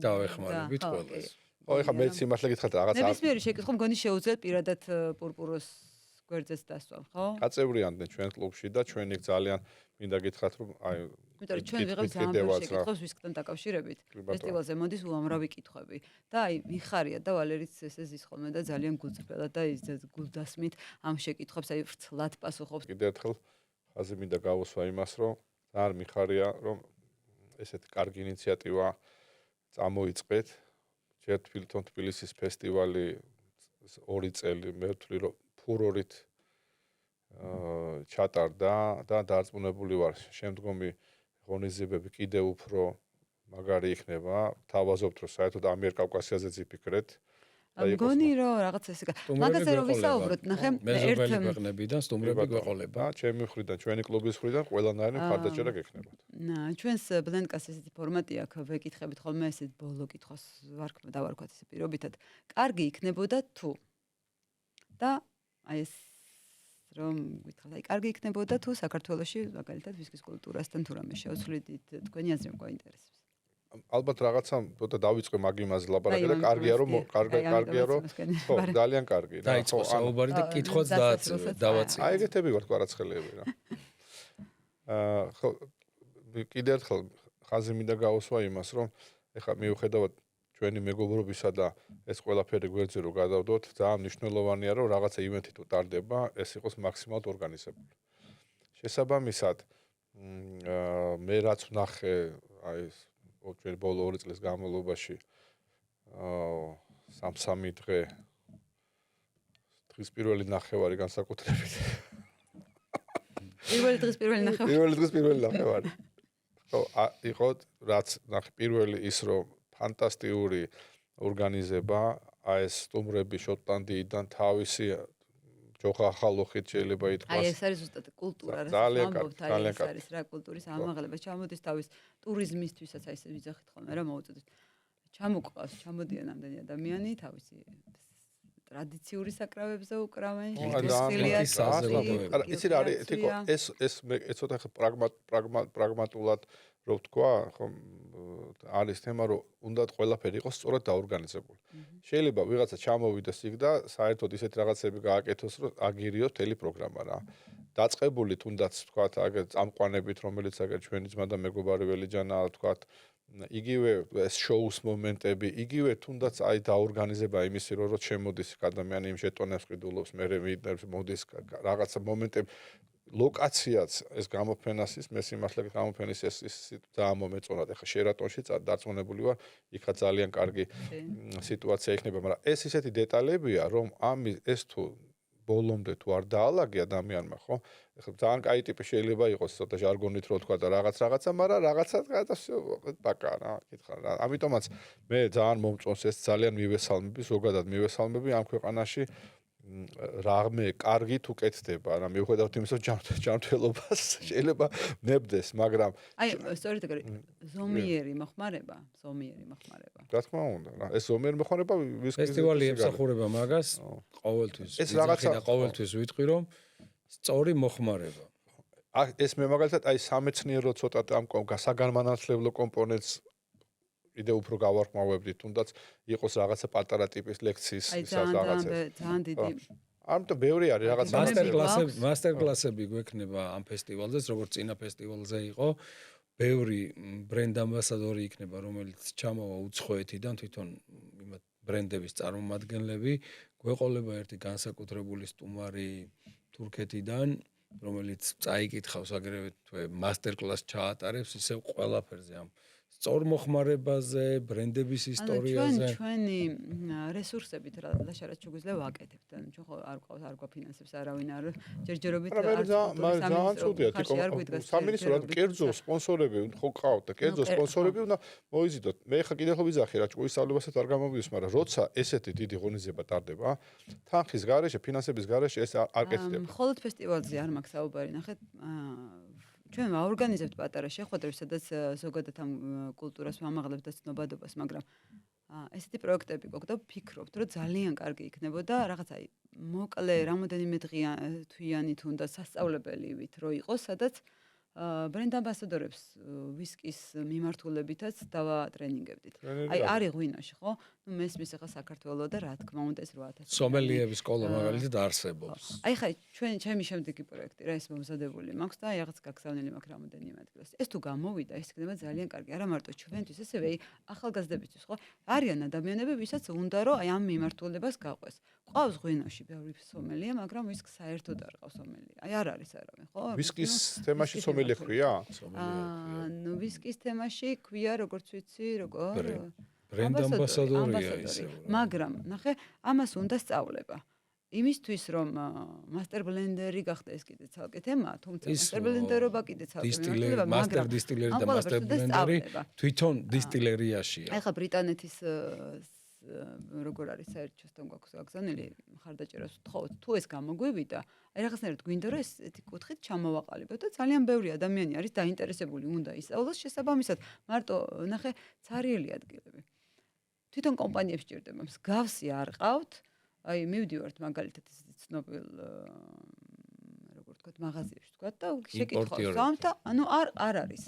დავეხმარებით ყველას ო ეხლა მეც სიმართლე გითხრათ რაღაცა ნებისმიერი შეკითხვა მგონი შეუძლიათ პირადად პურპუროს გვერდზეც დასვამ ხო გაწევრიანდნენ ჩვენ კლუბში და ჩვენ იქ ძალიან მინდა გითხრათ რომ აი იმიტომ რომ ჩვენ ვიღებთ ძალიან ბევრი შეკითხვას ვისკთან დაკავშირებით ფესტივალზე მოდის უამრავი კითხვები და აი მიხარია და ვალერიც ესე ზის ხოლმე და ძალიან გულწრფელად და ის გულდასმით ამ შეკითხვებს აი ვრცლად პასუხობს კიდევ ერთხელ ხაზი მინდა გავუსვა იმას რომ არ მიხარია რომ ესეთი კარგი ინიციატივა წამოიწყეთ ჯერ თბილისის ფესტივალი 2 წელი მე ვთვლი რომ ფურორით ჩატარდა და დარწმუნებული ვარ შემდგომი ღონისძიებები კიდევ უფრო მაგარი იქნება თავაზობთ რომ საერთოდ ამიერკავკასიაზეც იფიქრეთ მგონი რომ რაღაც ესე მაგაზე რომ ვისაუბროთ ნახე ერთ ქვეყნებიდან სტუმრები გვეყოლება ჩემი მხრიდან ჩვენი კლუბის მხრიდან ყველანაირი მხარდაჭერა გექნებათ ჩვენს ბლენდკას ესეთი ფორმატი აქვს ვეკითხებით ხოლმე ესეთ ბოლო კითხვას დავარქვათ ესე პირობითად კარგი იქნებოდა თუ და აი ეს რომ გითხრათ აი კარგი იქნებოდა თუ საქართველოში მაგალითად ვისკის კულტურასთან თუ რამე შევცვლიდით თქვენი აზრი მგვაინტერესებს ალბათ რაღაცა ცოტა დავიწყე მაგ იმაზე ლაპარაკი და კარგია რომ ხო ძალიან კარგი რა ხო საუბარი და კითხვაც დავაწი აი ეგეთები ვართ კვარაცხელიები რა ხო კიდევ ერთხელ ხაზი მინდა გავუსვა იმას რომ ეხლა მიუხედავად ჩვენი მეგობრობისა და ეს ყველაფერი გვერდზე რო გადავდოთ ძალიან მნიშვნელოვანია რომ რაღაცა ივენთი თუ ტარდება ეს იყოს მაქსიმალურად ორგანიზებული შესაბამისად მე რაც ვნახე აი ეს ჩვენ ბოლო 2 წლის განმავლობაში 3 დღე დღის პირველი ნახევარი განსაკუთრებით პირველი დღის პირველი ნახევარი ხო იყო რაც ნახე პირველი ის რომ ფანტასტიკური ორგანიზება აი ეს სტუმრები შოტლანდიიდან თავისი ჯოხა ხალოხით შეიძლება ითქვას. აი ეს არის ზუსტად კულტურა რა. ძალიან კარგი. რა კულტურის ამაღლება ჩამოდის თავის ტურიზმისთვისაც აი ესე ვიძახით ხოლმე რა მოუწოდეთ. ჩამოყავს, ჩამოდიან ამდენი ადამიანი თავისი ტრადიციული საკრავებზე უკრავენ. იცი რა არის თქო ეს მე ცოტა პრაგმატულად რო ვთქვა ხომ არის თემა რომ უნდა ყველაფერი იყოს სწორად დაორგანიზებული. შეიძლება ვიღაცა ჩამოვიდეს იქ და საერთოდ ისეთ რაღაცები გააკეთოს რომ აგირიოს მთელი პროგრამა რა. დაწყებული თუნდაც თქვათ აგერ წამყვანებით, რომელიც აგერ ჩვენი ძმა და მეგობარი ველიჯანაა თქვათ, იგივე ეს შოუს მომენტები, იგივე თუნდაც აი დაორგანიზება იმისი რომ შემოდის ადამიანი იმ ჟეტონებს ყიდულობს, მე მოდის რაღაცა მომენტები ლოკაციაც ეს გამოფენას ის მე სიმართლე გამოფენის ეს ძალიან მომეწონათ. ეხლა შერატონში დარწმუნებული ვარ, იქა ძალიან კარგი სიტუაცია იქნება, მაგრამ ეს ისეთი დეტალებია, რომ ეს თუ ბოლომდე თუ არ დაალაგე ადამიანმა, ხო? ეხლა ძალიან კაი ტიპი შეიძლება იყოს, ცოტა ჟარგონით რო თქვა და რაღაცა, მაგრამ რაღაცა ბაკა რა, კითხა რა. ამიტომაც მე ძალიან მომწონს ეს ძალიან მივესალმები, ზოგადად მივესალმები ამ ქვეყანაში რამე კარგი თუ კეთდება, რა მიუხედავად იმისა, რომ ჯანმრთელობას შეიძლება ნებდეს, მაგრამ აი, სწორედ ეგრე ზომიერი მოხმარება. რა თქმა უნდა, რა ეს ზომიერი მოხმარება ფესტივალი ემსახურება მაგას, ყოველთვის. ეს რაღაცა ყოველთვის ვიტყვი, რომ სწორი მოხმარება. ეს მე მაგალითად აი სამეცნიერო ცოტა ამ საგანმანათლებლო კომპონენტს იდე უფრო გავარქმავებდი, თუნდაც იყოს რაღაცა პატარა ტიპის ლექციის რაღაცა. ძალიან დიდი. ამიტომ ბევრი არის რაღაცა მასტერკლასები გვექნება ამ ფესტივალზე, როგორც წინა ფესტივალზე იყო. ბევრი ბრენდ ამბასადორი იქნება, რომელიც ჩამოვა უცხოეთიდან, თვითონ იმათ ბრენდების წარმომადგენლები, გვეყოლება ერთი განსაკუთრებული სტუმარი თურქეთიდან, რომელიც წაიკითხავს აგრეთვე მასტერკლასს ჩაატარებს ისევ ყველაფერზე ამ სწორ მოხმარებაზე, ბრენდების ისტორიაზე. ჩვენი რესურსებით ლაშარაც შეგვიძლია ვაკეთებთ. ჩვენ ხო არ გვაფინანსებს არავინ არ ჯერჯერობით ძალიან ცუდია თქო. სამინისტრო კერძო სპონსორები ხო ყავთ და კერძო სპონსორები უნდა მოიზიდოთ. მე ხა კიდევ ხო ვიზახი რა ჭკუისწავლებასაც არ გამომდის, მაგრამ როცა ესეთი დიდი ღონისძიება ტარდება, თანხის გარეშე, ფინანსების გარეშე ეს არ კეთდება. მხოლოდ ფესტივალზე არ მაქვს საუბარი, ნახეთ ჩვენ ვაორგანიზებთ პატარა შეხვედრებს, სადაც ზოგადად ამ კულტურას ვამაღლებთ და ცნობადობას, მაგრამ ესეთი პროექტები გქონდა, ვფიქრობთ, რომ ძალიან კარგი იქნებოდა რაღაცა მოკლე, რამოდენიმე თვიანი თუნდაც სასწავლებელივით რო იყოს, სადაც ბრენდ ამბასადორებს ვისკის მიმართულებითაც დავატრენინგებდით. აი, არის ღვინოში, ხო? ნუ მესმის ახლა საქართველოს და რა თქმა უნდა ეს 8000. სომელიების სკოლა მაგალითად არსებობს. აი, ხა ჩემი შემდეგი პროექტი რა ეს მომზადებული მაქვს და რაღაც გაგზავნილი მაქვს რამოდენიმე ადგილას. ეს თუ გამოვიდა, ეს იქნება ძალიან კარგი. არა მარტო ჩვენთვის, ესევე ახალგაზრდებისთვის, ხო? არიან ადამიანები, ვისაც უნდა რომ აი ამ მიმართულებას გაყვეს. ყავს ღვინოში ბევრი სომელია, მაგრამ ვისკს საერთოდ არ ყავს სომელია. აი არ არის არავინ, ხო? ვისკის თემაში სომელია ქვია? ნუ ვისკის თემაში ქვია, როგორც ვიცი, როგორ ბრენდ ამბასადორია ისე. მაგრამ ნახე, ამას უნდა სწავლება. იმისთვის რომ მასტერ ბლენდერი გახდეს კიდე ცალკე თემა, თუმცა მასტერ ბლენდერობა კიდე ცალკე თემა, მასტერ დისტილერი და მასტერ ბლენდერი თვითონ დისტილერიაშია. აი ხა ბრიტანეთის როგორ არის საერთოდ გვაქვს გაგზავნილი მხარდაჭერას ვთხოვთ, თუ ეს გამოგვივიდა, აი რაღაცნაირად გვინდა რომ ესეთი კუთხით ჩამოვაყალიბოთ და ძალიან ბევრი ადამიანი არის დაინტერესებული, უნდა ისწავლოს შესაბამისად, მარტო ნახე, ცარიელი ადგილები. თვითონ კომპანიებს სჭირდება, მსგავსი არ ყავთ. აი მივდივართ მაგალითად ცნობილ როგორ ვთქვათ მაღაზიებში ვთქვათ და შეკითხავს ამთა ანუ არ არის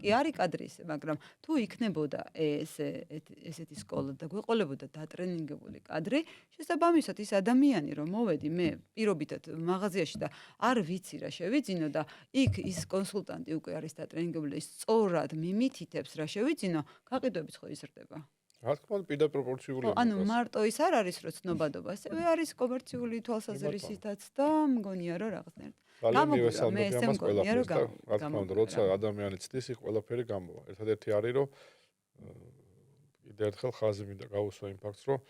კი არის კადრი ისე მაგრამ თუ იქნებოდა ესეთი სკოლა და გვეყოლებოდა დატრენინგებული კადრი შესაბამისად ის ადამიანი რომ მოვედი მე პირობითად მაღაზიაში და არ ვიცი რა შევიძინო და იქ ის კონსულტანტი უკვე არის დატრენინგებული სწორად მიმითითებს რა შევიძინო გაყიდვებიც ხო იზრდება რა თქმა უნდა პირდა პროპორციული ანუ მარტო ის არ არის რომ ცნობადობა ასევე არის კომერციული თვალსაზრისითაც და მგონია რომ რაღაცნაირად ძალიან მივესალმები ამას ყველაფერს და რა თქმა უნდა როცა ადამიანი ცდის იქ ყველაფერი გამოვა ერთადერთი არის რომ კიდე ერთხელ ხაზი მინდა გავუსვა იმ ფაქტს რომ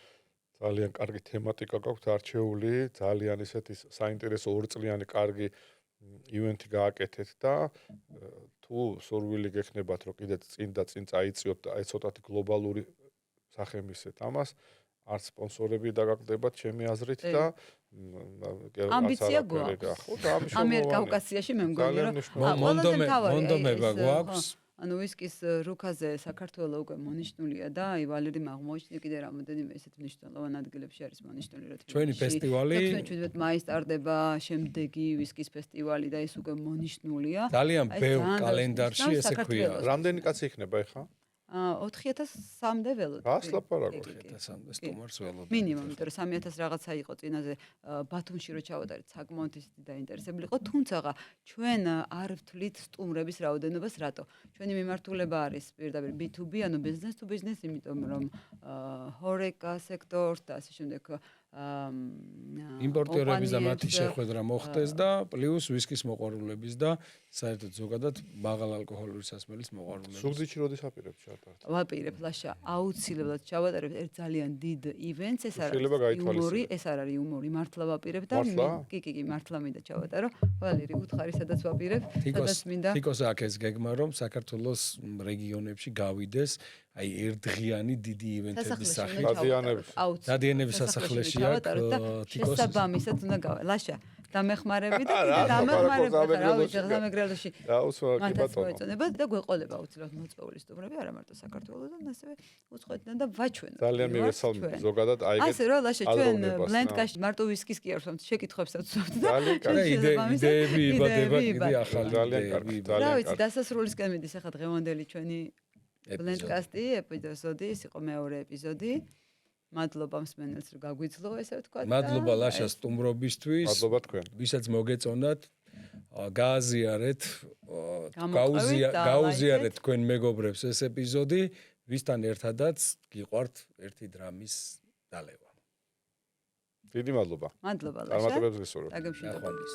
ძალიან კარგი თემატიკა გაქვთ არჩეული ძალიან ისეთი საინტერესო ორწლიანი კარგი ივენთი გააკეთეთ და თუ სურვილი გექნებათ რომ კიდე წინ წაიწიოთ და აი ცოტათი გლობალური სახემისეთ ამას არც სპონსორები დაგაგდებათ ჩემი აზრით და ამბიცია გვაქვს ამიერკავკასიაში მე მგონი რომ მონდომება გვაქვს ანუ ვისკის რუკაზე საქართველოს უკვე მონიშნულია და აი ვალერი აღმოჩნდა კიდე რამოდენიმე ესეთ მნიშვნელოვან ადგილებში არის მონიშნული რა თქმა უნდა ჩვენი ფესტივალი 17 მაისს ტარდება შემდეგი ვისკის ფესტივალი და ეს უკვე მონიშნულია ძალიან ბევრ კალენდარში ესე ქვია რამდენი კაცი იქნება ეხა 4000-მდე ველოდი. რას ლაპარაკობ? 4000-მდე სტუმარს ველოდი. მინიმუმ, იმიტომ რომ 3000 რაღაცა იყო წინაზე ბათუმში რო ჩავატარეთ, საკმაოდ ისეთი დაინტერესებული იყო, თუმცა ჩვენ არ ვთვლით სტუმრების რაოდენობას, რატო? ჩვენი მიმართულება არის პირდაპირ B2B, ანუ business to business, იმიტომ რომ HoReCa სექტორს და ასე შემდეგ იმპორტიორების და მათი შეხვედრა მოხდეს და პლუს ვისკის მოყვარულების და საერთოდ ზოგადად მაღალ ალკოჰოლური სასმელის მოყვარულების. სუგდიჩი როდის აპირებთ ჩატაროთ? ვაპირებ ლაშა, აუცილებლად ჩავატარებ ერთ ძალიან დიდ ივენტს, ეს არის შეიძლება გაითვალისწინოთ. იუმორი, ეს არ არის იუმორი, მართლა ვაპირებ და მართლა? კი, მართლა მინდა ჩავატარო. ვალერი უთხარი, სადაც ვაპირებ, სადაც მინდა. თიკოს აქეს გეგმა რომ საქართველოს რეგიონებში გავიდეს აი ერთდღიანი დიდი ივენტების სახით. დადიანების სასახლეშია თიკოს. შესაბამისად უნდა გავა. ლაშა, დამეხმარები და კიდე დამეხმარები ხარ, რავი, სამეგრელოში. დაუსვა კი ბატონო. ეწონება და გვეყოლება აუცილებლად მოწვეული სტუმრები, არა მარტო საქართველოსთან, ასევე უცხოეთიდან და ვაჩვენოთ. ძალიან მივესალმები ზოგადად აიგეთ. ასე რომ ლაშა ჩვენ ბლენდკაში მარტო ვისკის კი არ ვსვამთ, შეკითხვებსაც ვსვამთ და იდეები იბადება კიდე ახალი ძალიან კარგი, ძალიან რა კარგი. ვიცი, დასასრულისკენ მიდის ახლა დღევანდელი ჩვენი ბლენდკასტი ეპიზოდი, ის იყო მეორე ეპიზოდი. მადლობა მსმენელს რომ გაგვიძლო ესე ვთქვა. მადლობა ლაშა სტუმრობისთვის. მადლობა თქვენ. ვისაც მოგეწონათ, გააზიარეთ, გაუზიარეთ თქვენ მეგობრებს ეს ეპიზოდი, ვისთან ერთადაც გიყვართ ერთი დრამის დალევა. დიდი მადლობა. მადლობა ლაშა. წარმატებებს გესურვებთ. დაგემშვიდობებით. ნახვამდის.